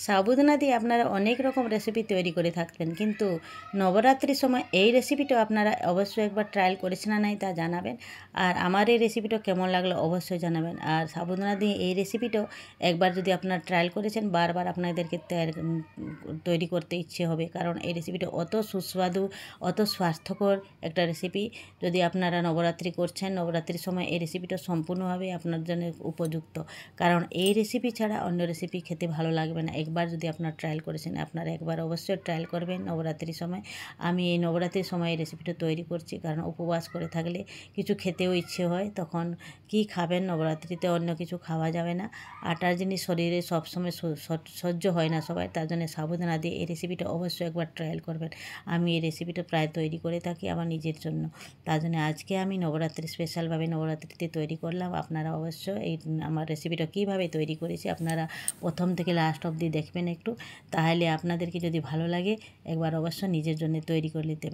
সাবুদানা দিয়ে আপনারা অনেক রকম রেসিপি তৈরি করে থাকবেন, কিন্তু নবরাত্রির সময় এই রেসিপিটা আপনারা অবশ্যই একবার ট্রায়াল করেছেন না নাই তা জানাবেন। আর আমার এই রেসিপিটা কেমন লাগলো অবশ্যই জানাবেন। আর সাবুদানা দিয়ে এই রেসিপিটাও একবার যদি আপনারা ট্রায়াল করেছেন, বারবার আপনাদেরকে তৈরি করতে ইচ্ছে হবে, কারণ এই রেসিপিটা অত সুস্বাদু, অত স্বাস্থ্যকর একটা রেসিপি। যদি আপনারা নবরাত্রি করছেন, নবরাত্রির সময় এই রেসিপিটা সম্পূর্ণভাবে আপনার জন্য উপযুক্ত, কারণ এই রেসিপি ছাড়া অন্য রেসিপি খেতে ভালো লাগবে না। একবার যদি আপনারা ট্রায়াল করেছেন, আপনারা একবার অবশ্যই ট্রায়াল করবেন নবরাত্রির সময়। আমি এই নবরাত্রির সময় এই রেসিপিটা তৈরি করছি, কারণ উপবাস করে থাকলে কিছু খেতেও ইচ্ছে হয়, তখন কি খাবেন, নবরাত্রিতে অন্য কিছু খাওয়া যাবে না। আটার জিনিস শরীরে সবসময় সহ্য হয় না সবাই, তার জন্য সাবুদানা দিয়ে এই রেসিপিটা অবশ্যই একবার ট্রায়াল করবেন। আমি এই রেসিপিটা প্রায় তৈরি করে থাকি আমার নিজের জন্য, তার জন্য আজকে আমি নবরাত্রি স্পেশালভাবে নবরাত্রিতে তৈরি করলাম। আপনারা অবশ্যই এই আমার রেসিপিটা কীভাবে তৈরি করেছি আপনারা প্রথম থেকে লাস্ট অবধি দেখবেন একটু, তাহলে আপনাদেরকে যদি ভালো লাগে একবার অবশ্যই নিজের জন্য তৈরি করে নিতে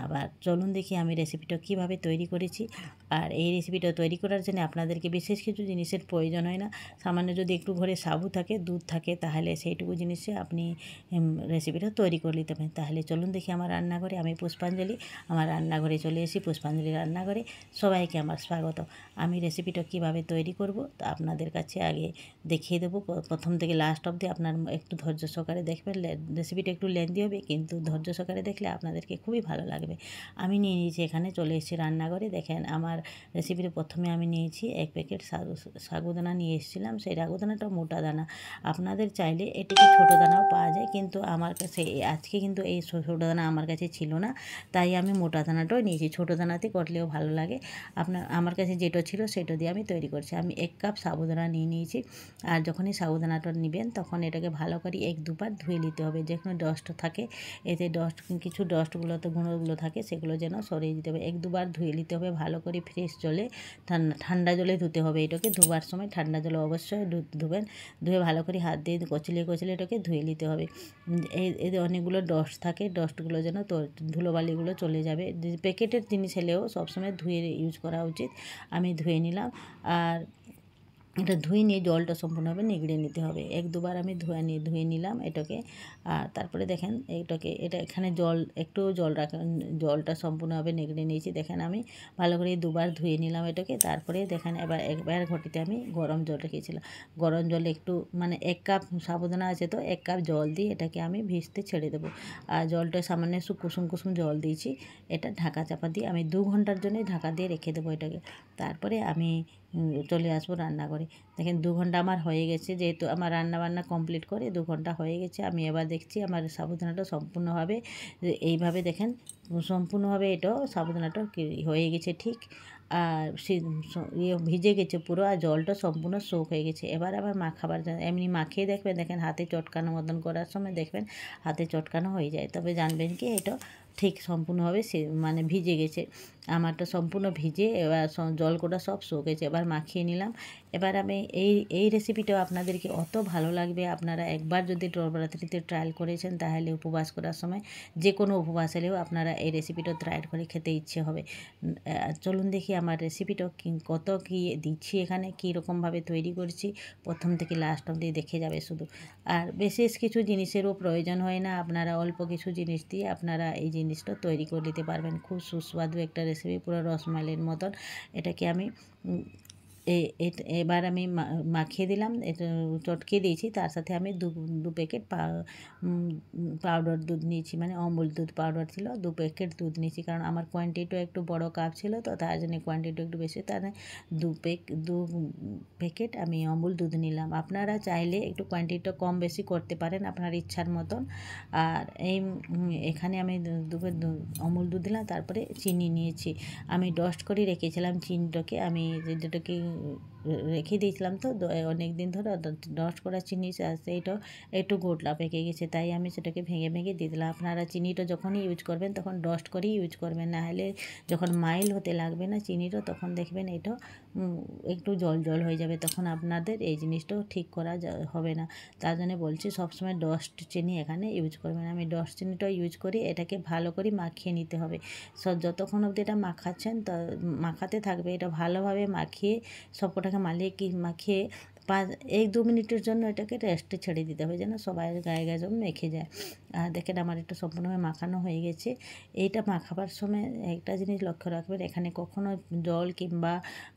আবার চলুন দেখি আমি রেসিপিটা কীভাবে তৈরি করেছি। আর এই রেসিপিটা তৈরি করার জন্য আপনাদেরকে বিশেষ কিছু জিনিসের প্রয়োজন হয় না। সামান্য যদি একটু ঘরে সাবু থাকে, দুধ থাকে, তাহলে সেইটুকু জিনিসে আপনি রেসিপিটা তৈরি করে নিতে পারেন। তাহলে চলুন দেখি আমার রান্নাঘরে। আমি পুষ্পাঞ্জলি, আমার রান্নাঘরে চলে এসেছি। পুষ্পাঞ্জলি রান্নাঘরে সবাইকে আমার স্বাগত। আমি রেসিপিটা কীভাবে তৈরি করব তা আপনাদের কাছে আগে দেখিয়ে দেবো, প্রথম থেকে লাস্ট অবধি আপনার একটু ধৈর্য সহকারে দেখবেন। রেসিপিটা একটু লেন্দি হবে, কিন্তু ধৈর্য সহকারে দেখলে আপনাদেরকে খুবই ভালো লাগবে। আমি নিয়ে নিয়েছি, এখানে চলে এসেছি রান্নাঘরে। দেখেন আমার রেসিপিতে প্রথমে আমি নিয়েছি 1 প্যাকেট সাগুদানা নিয়ে এসেছিলাম। সেই সাগুদানাটা মোটা দানা, আপনাদের চাইলে এটিকে ছোটো দানাও পাওয়া যায়, কিন্তু আমার কাছে আজকে কিন্তু এই ছোটো দানা আমার কাছে ছিল না, তাই আমি মোটা দানাটাও নিয়েছি। ছোটো দানাতে করলেও ভালো লাগে। আমার কাছে যেটা ছিল সেটা দিয়ে আমি তৈরি করছি। আমি 1 কাপ সাবুদানা নিয়ে নিয়েছি। আর যখনই সাবুদানাটা নেবেন তখন এটাকে ভালো করে 1-2 বার ধুয়ে নিতে হবে। যেখানে ডস্ট থাকে, এতে কিছু ডস্টগুলোতে গুঁড়োগুলো থাকে, সেগুলো যেন সরিয়ে দিতে হবে। 1-2 বার ধুয়ে নিতে হবে ভালো করে, ফ্রেশ জলে, ঠান্ডা জলে ধুতে হবে। এটাকে ধোবার সময় ঠান্ডা জলে অবশ্যই ধুবেন। ধুয়ে ভালো করে হাত দিয়ে কচলিয়ে কচলিয়ে এটাকে ধুয়ে নিতে হবে। এতে অনেকগুলো ডস্ট থাকে, ডস্টগুলো যেন ধুলোবালিগুলো চলে যাবে। প্যাকেটের জিনিস হলেও সবসময় ধুয়ে ইউজ করা উচিত। আমি ধুয়ে নিলাম, আর এটা ধুয়ে নিয়ে জলটা সম্পূর্ণভাবে নিগড়ে নিতে হবে। 1-2 বার আমি ধুয়ে নিলাম এটাকে। আর তারপরে দেখেন এটা এখানে একটু জল জলটা সম্পূর্ণভাবে নিগড়ে নিয়েছি। দেখেন আমি ভালো করে 2 বার ধুয়ে নিলাম এটাকে। তারপরে দেখেন একবার ঘটিতে আমি গরম জল রেখেছিলাম। গরম জলে একটু 1 কাপ সাবুদানা আছে, তো 1 কাপ জল দিয়ে এটাকে আমি ভিজতে ছেড়ে দেবো। আর জলটা সামান্য একটু কুসুম কুসুম জল দিয়েছি। এটা ঢাকা চাপা দিয়ে আমি 2 ঘন্টার জন্য ঢাকা দিয়ে রেখে দেবো এটাকে। তারপরে আমি চলে আসবো রান্নাঘরে। দেখেন 2 ঘন্টা আমার হয়ে গেছে, যেহেতু আমার রান্নাবান্না কমপ্লিট করে 2 ঘন্টা হয়ে গেছে। আমি এবার দেখছি আমার সাবুদানাটা সম্পূর্ণভাবে এইভাবে দেখেন সম্পূর্ণভাবে এটাও সাবুদানাটা হয়ে গেছে ঠিক। আর ভিজে গেছে পুরো, আর জলটা সম্পূর্ণ সোক হয়ে গেছে। এবার আবার মাখাবার এমনি মাখিয়ে দেখবেন, দেখেন হাতে চটকানো মতন করার সময় দেখবেন হাতে চটকানো হয়ে যায়, তবে জানবেন কি এটা ঠিক সম্পূর্ণভাবে ভিজে গেছে। আমারটা সম্পূর্ণ ভিজে এবার জল কোটা সব শুকিয়েছে। এবার মাখিয়ে নিলাম। এবার আমি এই রেসিপিটাও আপনাদেরকে অত ভালো লাগবে। আপনারা একবার যদি নবরাত্রিতে ট্রায়াল করেছেন, তাহলে উপবাস করার সময় যে কোনো উপবাস হলেও আপনারা এই রেসিপিটা ট্রায়াল করে খেতে ইচ্ছে হবে। চলুন দেখি আমার রেসিপিটা কত কী দিচ্ছি, এখানে কী রকমভাবে তৈরি করছি, প্রথম থেকে লাস্ট অবধি দেখে যাবে শুধু। আর বিশেষ কিছু জিনিসেরও প্রয়োজন হয় না, আপনারা অল্প কিছু জিনিস দিয়ে আপনারা এই জিনিসটা তৈরি করে নিতে পারবেন। খুব সুস্বাদু একটা রেসিপি, পুরো রসমালাইয়ের মতন। এটাকে আমি এবার আমি মাখিয়ে দিলাম, এটা চটকে দিয়েছি। তার সাথে আমি 2 প্যাকেট পাউডার দুধ নিয়েছি, অমুল দুধ পাউডার ছিল। 2 প্যাকেট দুধ নিয়েছি, কারণ আমার কোয়ান্টিটিও একটু বড় কাপ ছিল, তো তার জন্য কোয়ান্টিটি একটু বেশি। তার 2 প্যাকেট আমি অমুল দুধ নিলাম। আপনারা চাইলে একটু কোয়ান্টিটিটা কম বেশি করতে পারেন আপনার ইচ্ছার মতন। আর এখানে আমি অমুল দুধ দিলাম। তারপরে চিনি নিয়েছি, আমি ডস্ট করে রেখেছিলাম চিনিটাকে। আমি যেটাকে রেখে দিয়েছিলাম, তো অনেক দিন ধরে ডস্ট করা চিনি সেইটাও একটু গোটলা পেকে গেছে, তাই আমি সেটাকে ভেঙে ভেঙে দিয়ে দিলাম। আপনারা চিনিটা যখনই ইউজ করবেন তখন ডস্ট করেই ইউজ করবেন, না হলে যখন মাইল হতে লাগবে না চিনিটা, তখন দেখবেন এটা একটু জল জল হয়ে যাবে, তখন আপনাদের এই জিনিসটাও ঠিক করা হবে না। তার জন্য বলছি সবসময় ডস্ট চিনি এখানে ইউজ করবেন। আমি ডস্ট চিনিটাও ইউজ করি। এটাকে ভালো করে মাখিয়ে নিতে হবে। যতক্ষণ অবধি এটা মাখাচ্ছেন মাখাতে থাকবে, এটা ভালোভাবে মাখিয়ে সবকটাকে মাখিয়ে 1-2 মিনিটের জন্য এটাকে রেস্টে ছেড়ে দিতে হবে, যেন সবাই গায়ে গায়ে যেন মেখে যায়। আর দেখেন আমার এটা সম্পূর্ণভাবে মাখানো হয়ে গেছে। এইটা মাখাবার সময় একটা জিনিস লক্ষ্য রাখবেন, এখানে কখনো জল কিংবা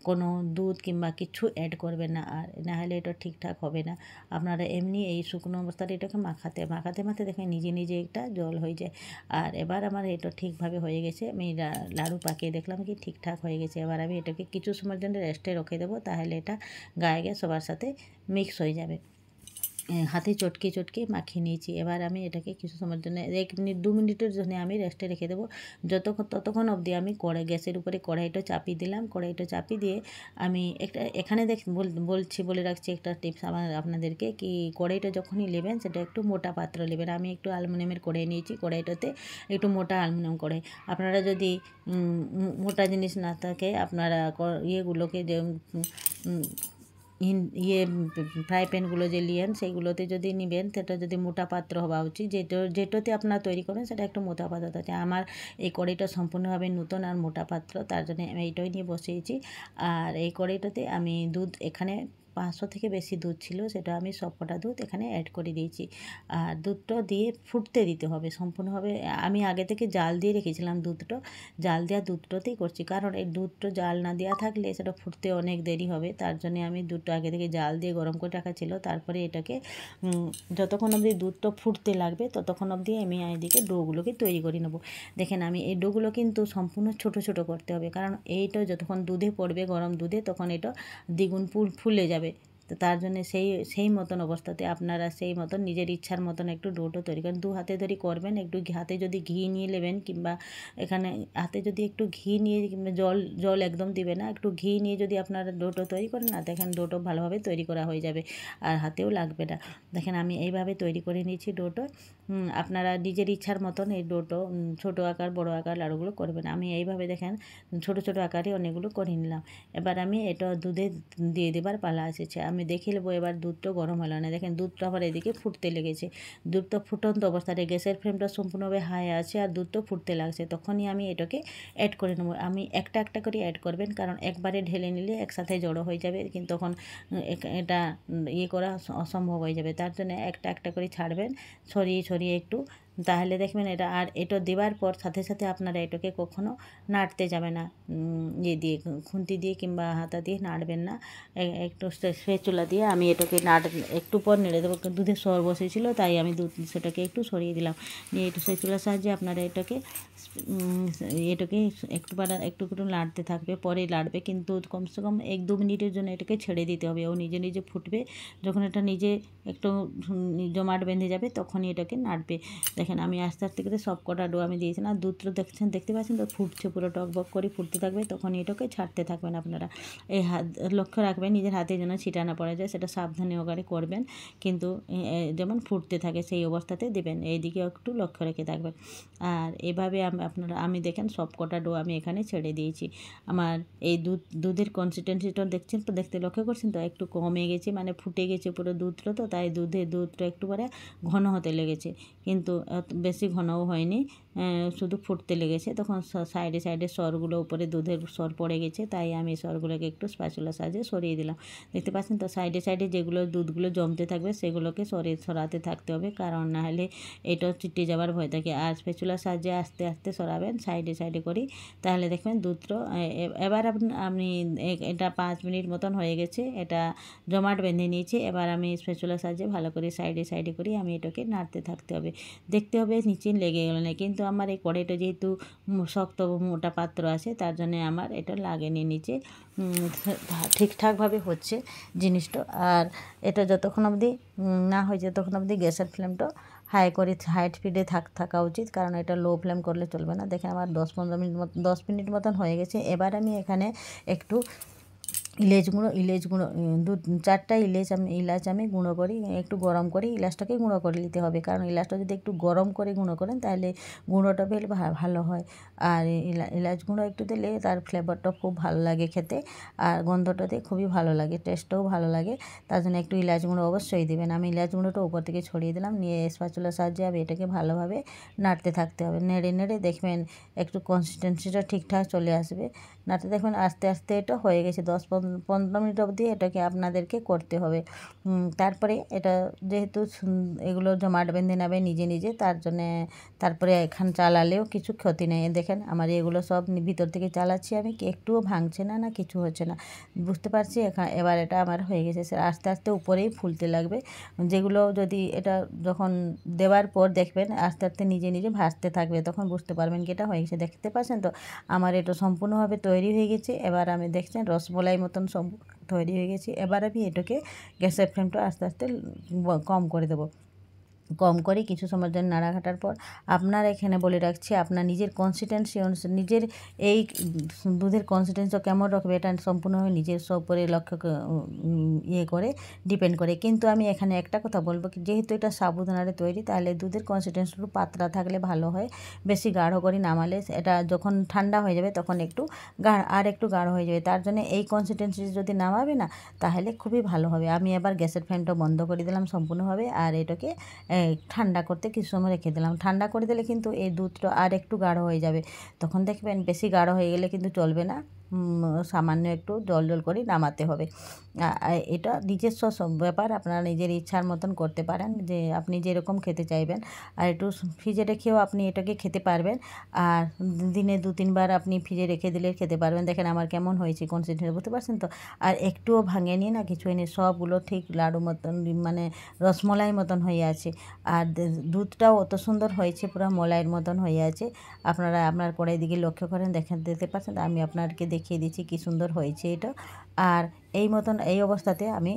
কোনো দুধ কিংবা কিছু অ্যাড করবেন না, আর না হলে এটা ঠিকঠাক হবে না। আপনারা এমনি এই শুকনো অবস্থায় এটাকে মাখাতে মাখাতে দেখেন নিজে নিজে একটা জল হয়ে যায়। আর এবার আমার এটা ঠিকভাবে হয়ে গেছে, আমি লাড়ু পাকিয়ে দেখলাম কি ঠিকঠাক হয়ে গেছে। এবার আমি এটাকে কিছু সময়ের জন্য রেস্টে রেখে দেবো, তাহলে এটা গায়ে গিয়ে সবার সাথে মিক্স হয়ে যাবে। হাতে চটকে মাখিয়ে নিয়েছি। এবার আমি এটাকে কিছু সময়ের জন্য 1 মিনিট 2 মিনিটের জন্য আমি রেস্টে রেখে দেবো। ততক্ষণ অবধি আমি গ্যাসের উপরে কড়াইটা চাপিয়ে দিলাম। কড়াইটা চাপিয়ে দিয়ে আমি এখানে বলে রাখছি একটা টিপস আপনাদেরকে, কি কড়াইটা যখনই নেবেন সেটা একটু মোটা পাত্র নেবেন। আমি একটু অ্যালুমিনিয়ামের কড়াই নিয়েছি, কড়াইটাতে একটু মোটা অ্যালুমিনিয়াম কড়াই। আপনারা যদি মোটা জিনিস না থাকে, আপনারা ইয়েগুলোকে যে ফ্রাই প্যানগুলো যে নিয়েন সেইগুলোতে যদি নেবেন, সেটা যদি মোটা পাত্র হওয়া উচিত। যেটাতে আপনারা তৈরি করেন সেটা একটু মোটা পাত্র আছে। আমার এই কড়াইটা সম্পূর্ণভাবে নতুন আর মোটা পাত্র, তার জন্য আমি এইটাই নিয়ে বসিয়েছি। আর এই কড়াইটাতে আমি দুধ, এখানে 500 থেকে বেশি দুধ ছিল, সেটা আমি সবকটা দুধ এখানে অ্যাড করে দিয়েছি। আর দুধটা দিয়ে ফুটতে দিতে হবে সম্পূর্ণভাবে। আমি আগে থেকে জাল দিয়ে রেখেছিলাম দুধটা, জাল দেওয়া দুধটাতেই করছি, কারণ এই দুধটা জাল না দেওয়া থাকলে সেটা ফুটতে অনেক দেরি হবে। তার জন্য আমি দুধটা আগে থেকে জাল দিয়ে গরম করে রাখা ছিল। তারপরে এটাকে যতক্ষণ অবধি দুধটা ফুটতে লাগবে ততক্ষণ অবধি আমি এদিকে ডোগুলোকে তৈরি করে নেব। দেখেন আমি এই ডোগুলো কিন্তু সম্পূর্ণ ছোট ছোট করতে হবে, কারণ এইটা যতক্ষণ দুধে পড়বে, গরম দুধে, তখন এটা দ্বিগুণ ফুলে যাবে। তো তার জন্য সেই মতন অবস্থাতে আপনারা সেই মতন নিজের ইচ্ছার মতন একটু ডোটা তৈরি করেন। 2 হাতে ধরে করবেন, একটু হাতে যদি ঘি নিয়ে নেবেন, কিংবা এখানে হাতে যদি একটু ঘি নিয়ে, কিংবা জল একদম দিবে না, একটু ঘি নিয়ে যদি আপনারা ডোটা তৈরি করেন না, দেখেন ডোটা ভালোভাবে তৈরি করা হয়ে যাবে আর হাতেও লাগবে না। দেখেন আমি এইভাবে তৈরি করে নিয়েছি ডোটা। আপনারা নিজের ইচ্ছার মতন এই ডোটো ছোটো আকার বড় আকার লাড়ুগুলো করবেন। আমি এইভাবে দেখেন ছোট ছোট আকারে অনেকগুলো করে নিলাম। এবার আমি এটা দুধে দিয়ে দেবার পালা এসেছে। আমি দেখে নেবো এবার দুধটা গরম হলো না। দেখেন দুধটা আবার এদিকে ফুটতে লেগেছে। দুধটা ফুটন্ত অবস্থায় গ্যাসের ফ্লেমটা সম্পূর্ণভাবে হাই আছে আর দুধটা ফুটতে লাগছে, তখনই আমি এটাকে অ্যাড করে নেবো। আমি একটা একটা করে অ্যাড করবেন, কারণ একবারে ঢেলে নিলে একসাথে জড়ো হয়ে যাবে, কিন্তু তখন এটা ইয়ে করা অসম্ভব হয়ে যাবে। তার জন্য একটা একটা করে ছাড়বেন, ছড়িয়ে একটু, তাহলে দেখবেন এটা। আর এটা দেওয়ার পর সাথে সাথে আপনারা এটাকে কখনো নাড়তে যাবে না, ইয়ে দিয়ে খুন্তি দিয়ে কিংবা হাতা দিয়ে নাড়বেন না। একটু স্প্যাচুলা দিয়ে আমি এটাকে একটু পর নেড়ে দেবো। দুধের সর বসেছিল, তাই আমি সেটাকে একটু সরিয়ে দিলাম। নিয়ে একটু স্প্যাচুলার সাহায্যে আপনারা এটাকে একটু নাড়তে থাকবে, পরে নাড়বে, কিন্তু কমসে কম 1-2 মিনিটের জন্য এটাকে ছেড়ে দিতে হবে। ও নিজে নিজে ফুটবে, যখন এটা নিজে একটু জমাট বেঁধে যাবে তখনই এটাকে নাড়বে। দেখেন আমি আস্তে আস্তে করে সব কটা ডো আমি দিয়েছি না, দুধটা দেখতে পাচ্ছেন তো ফুটছে, পুরো টকবক করে ফুটতে থাকবে, তখনই এটাকে ছাড়তে থাকবেন। আপনারা এই লক্ষ্য রাখবেন নিজের হাতে যেন ছিটা না পড়ে যায়, সেটা সাবধানে ওগারে করবেন, কিন্তু যেমন ফুটতে থাকে সেই অবস্থাতে দেবেন, এইদিকে একটু লক্ষ্য রেখে থাকবেন। আর এভাবে আমি দেখেন সব কটা ডো আমি এখানে ছেড়ে দিয়েছি। আমার এই দুধের কনসিস্টেন্সিটা দেখছেন তো, দেখতে লক্ষ্য করছেন তো, একটু কমে গেছে, মানে ফুটে গেছে পুরো দুধটা, তো তাই দুধটা একটু পরে ঘন হতে লেগেছে, কিন্তু বেশি ঘনও হয়নি, শুধু ফুটতে লেগেছে। তখন সাইডে সরগুলো উপরে দুধের সর পড়ে গেছে, তাই আমি সরগুলোকে একটু স্প্যাচুলার সাহায্যে সরিয়ে দিলাম। দেখতে পাচ্ছেন তো সাইডে যেগুলো দুধগুলো জমতে থাকবে সেগুলোকে সরাতে থাকতে হবে, কারণ না হলে এটা চিটে যাওয়ার ভয় থাকে। আর স্প্যাচুলার সাহায্যে আস্তে আস্তে সরাবেন সাইডে করে, তাহলে দেখবেন দুধটা। এবার আপনি এটা 5 মিনিট মতন হয়ে গেছে, এটা জমাট বেঁধে নিয়েছি। এবার আমি স্প্যাচুলার সাহায্যে ভালো করে সাইডে করে আমি এটাকে নাড়তে থাকতে হবে, দেখতে হবে নিচে লেগে গেল না। কিন্তু আমার এই কড়াইটা যেহেতু শক্ত মোটা পাত্র আছে, তার জন্য আমার এটা লাগেনি নিচে, ঠিকঠাকভাবে হচ্ছে জিনিসটা। আর এটা যতক্ষণ অবধি না হয়ে যায় ততক্ষণ অবধি গ্যাসের ফ্লেমটা হাই স্পিডে থাকা উচিত, কারণ এটা লো ফ্লেম করলে চলবে না। দেখেন আমার 10 মিনিট মতন হয়ে গেছে। এবার আমি এখানে একটু ইলাচ গুঁড়ো 2-4টা ইলাচ আমি গুঁড়ো করি, একটু গরম করি, ইলাচটাকে গুঁড়ো করে নিতে হবে, কারণ ইলাচটা যদি একটু গরম করে গুঁড়ো করেন তাহলে গুঁড়োটা বেশ ভালো হয়। আর ইলাচ গুঁড়ো একটু দিলে তার ফ্লেভারটা খুব ভালো লাগে খেতে, আর গন্ধটাতে খুবই ভালো লাগে, টেস্টটাও ভালো লাগে। তার জন্য একটু ইলাচ গুঁড়ো অবশ্যই দেবেন। আমি ইলাচ গুঁড়োটা উপর থেকে ছড়িয়ে দিলাম, নিয়ে স্প্যাচুলার সাহায্যে আমি এটাকে ভালোভাবে নাড়তে থাকতে হবে। নেড়ে দেখবেন একটু কনসিস্টেন্সিটা ঠিকঠাক চলে আসবে, নাড়তে দেখবেন আস্তে আস্তে এটা হয়ে গেছে। 10-15 15 মিনিট অবধি এটাকে আপনাদেরকে করতে হবে। তারপরে এটা যেহেতু এগুলো জমাট বেঁধে নেবে নিজে নিজে, তার জন্যে তারপরে এখান চালালেও কিছু ক্ষতি নেই। দেখেন আমার এগুলো সব ভিতর থেকে চালাচ্ছি আমি, একটুও ভাঙছে না, না কিছু হচ্ছে না, বুঝতে পারছি। এবার এটা আমার হয়ে গেছে। আস্তে আস্তে উপরেই ফুলতে লাগবে। যেগুলো যদি এটা যখন দেওয়ার পর দেখবেন আস্তে আস্তে নিজে নিজে ভাসতে থাকবে, তখন বুঝতে পারবেন কি এটা হয়ে গেছে। দেখতে পাচ্ছেন তো আমার এটা সম্পূর্ণভাবে তৈরি হয়ে গেছে। এবার আমি দেখছেন রসমলাই মতন তৈরি হয়ে গেছে। এবার আমি এটাকে গ্যাসের ফ্লেমটা আস্তে আস্তে কম করে দেবো। কম করে কিছু সময়ের জন্য নাড়াঘাটার পর আপনার এখানে বলে রাখছি, আপনার নিজের কনসিস্টেন্সি অনুসারে নিজের এই দুধের কনসিস্টেন্সিও কেমন রাখবে এটা সম্পূর্ণভাবে নিজের উপরে লক্ষ্য করে ডিপেন্ড করে। কিন্তু আমি এখানে একটা কথা বলবো কি, যেহেতু এটা সাবুদানারে তৈরি, তাহলে দুধের কনসিস্টেন্সি একটু পাতলা থাকলে ভালো হয়। বেশি গাঢ় করে নামালে এটা যখন ঠান্ডা হয়ে যাবে তখন একটু একটু গাঢ় হয়ে যাবে। তার জন্য এই কনসিস্টেন্সি যদি নামাবে না তাহলে খুবই ভালো হবে। আমি এবার গ্যাসের ফ্লেমটা বন্ধ করে দিলাম সম্পূর্ণভাবে, আর এটাকে ঠান্ডা করতে কিছু সময় রেখে দিলাম। ঠান্ডা করে দিলে কিন্তু এই দুধটা আর একটু গাঢ় হয়ে যাবে। তখন দেখবেন বেশি গাঢ় হয়ে গেলে কিন্তু চলবে না, সামান্য একটু জল জল করে নামাতে হবে। এটা নিজস্ব ব্যাপার, আপনারা নিজের ইচ্ছার মতন করতে পারেন, যে আপনি যেরকম খেতে চাইবেন। আর একটু ফ্রিজে রেখেও আপনি এটাকে খেতে পারবেন, আর দিনে 2-3 বার আপনি ফ্রিজে রেখে দিলে খেতে পারবেন। দেখেন আমার কেমন হয়েছে কনসিস্টেন্সি, বুঝতে পারছেন তো। আর একটুও ভাঙেনি না, কিছু হয়নি, সবগুলো ঠিক লাড়ু মতন মানে রসমলাই মতন হয়ে আছে। আর দুধটাও অত সুন্দর হয়েছে, পুরো মলাইয়ের মতন হয়ে আছে। আপনারা আপনার কড়াই দিকে লক্ষ্য করেন, দেখতে পাচ্ছেন। আমি আপনাকে দেখিয়ে দিচ্ছি কী সুন্দর হয়েছে এটা। আর এই মতন এই অবস্থাতে আমি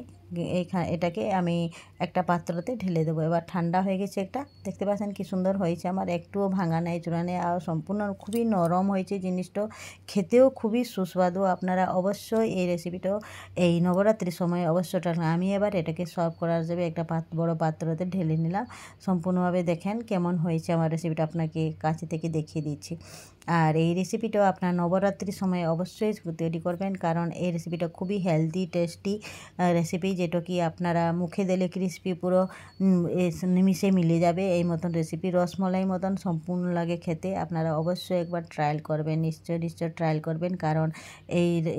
এটাকে আমি একটা পাত্রতে ঢেলে দেবো। এবার ঠান্ডা হয়ে গেছে, একটা দেখতে পাচ্ছেন কী সুন্দর হয়েছে, আমার একটুও ভাঙা নেই, চূড়া নেই, আর সম্পূর্ণ খুবই নরম হয়েছে জিনিসটা, খেতেও খুবই সুস্বাদু। আপনারা অবশ্যই এই রেসিপিটাও এই নবরাত্রির সময় অবশ্যই আমি এবার এটাকে সার্ভ করার যাবে একটা বড় পাত্রতে ঢেলে নিলাম। সম্পূর্ণভাবে দেখেন কেমন হয়েছে আমার রেসিপিটা, আপনাকে কাছে থেকে দেখিয়ে দিচ্ছি। আর এই রেসিপিটাও আপনার নবরাত্রির সময় অবশ্যই তৈরি করবেন, কারণ এই রেসিপিটা খুবই হেলদি টেস্টি রেসিপি, যেটা কি আপনারা মুখে দিলে ক্রিস্পি পুরো নিমিষে মিলে যাবে। এই মতন রেসিপি রসমলাই মতন সম্পূর্ণ লাগে খেতে। আপনারা অবশ্যই একবার ট্রায়াল করবেন, নিশ্চয় ট্রায়াল করবেন, কারণ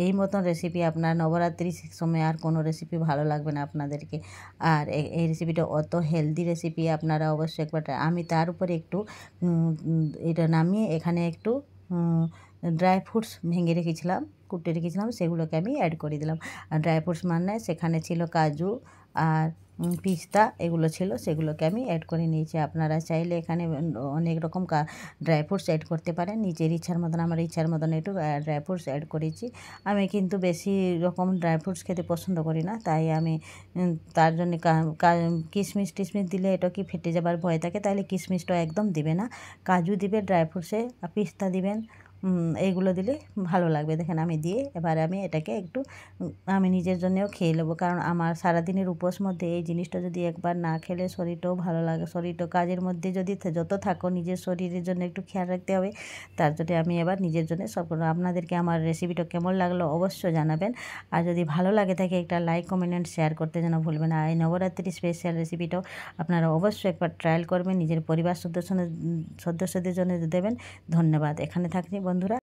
এই মতন রেসিপি আপনার নবরাত্রির সময় আর কোনো রেসিপি ভালো লাগবে না আপনাদেরকে। আর এই রেসিপিটা অত হেলদি রেসিপি, আপনারা অবশ্যই একবার আমি তার উপরে একটু এটা নামিয়ে এখানে একটু ড্রাই ফ্রুটস ভেঙে রেখেছিলাম, কুটে রেখেছিলাম, সেগুলোকে আমি অ্যাড করে দিলাম। আর ড্রাই ফ্রুটস মানে সেখানে ছিল কাজু আর পিস্তা, এগুলো ছিল, সেগুলোকে আমি অ্যাড করে নিয়েছি। আপনারা চাইলে এখানে অনেক রকম ড্রাই ফ্রুটস অ্যাড করতে পারেন নিজের ইচ্ছার মতন। আমার ইচ্ছার মতন একটু ড্রাই ফ্রুটস অ্যাড করেছি। আমি কিন্তু বেশি রকম ড্রাই ফ্রুটস খেতে পছন্দ করি না, তাই আমি তার জন্য কিশমিশ টিশমিশ দিলে এটা কি ফেটে যাবার ভয় থাকে, তাহলে কিশমিশটা একদম দিবে না। কাজু দিবে, ড্রাই ফ্রুটসে পিস্তা দিবেন, এইগুলো দিলে ভালো লাগবে। দেখেন আমি দিয়ে এবার আমি এটাকে একটু আমি নিজের জন্যেও খেয়ে নেবো, কারণ আমার সারাদিনের উপোস মধ্যে এই জিনিসটা যদি একবার না খেলে শরীরটাও ভালো লাগে। শরীরটা কাজের মধ্যে যদি যত থাকো নিজের শরীরের জন্য একটু খেয়াল রাখতে হবে। তার জন্য আমি এবার নিজের জন্য সব করবো। আপনাদেরকে আমার রেসিপিটা কেমন লাগলো অবশ্যই জানাবেন, আর যদি ভালো লাগে থাকে একটা লাইক কমেন্ট অ্যান্ড শেয়ার করতে যেন ভুলবেন না। এই নবরাত্রি স্পেশাল রেসিপিটাও আপনারা অবশ্যই একবার ট্রায়াল করবেন, নিজের পরিবার সদস্যদের জন্য দেবেন। ধন্যবাদ। এখানে থাকছি বন্ধুরা।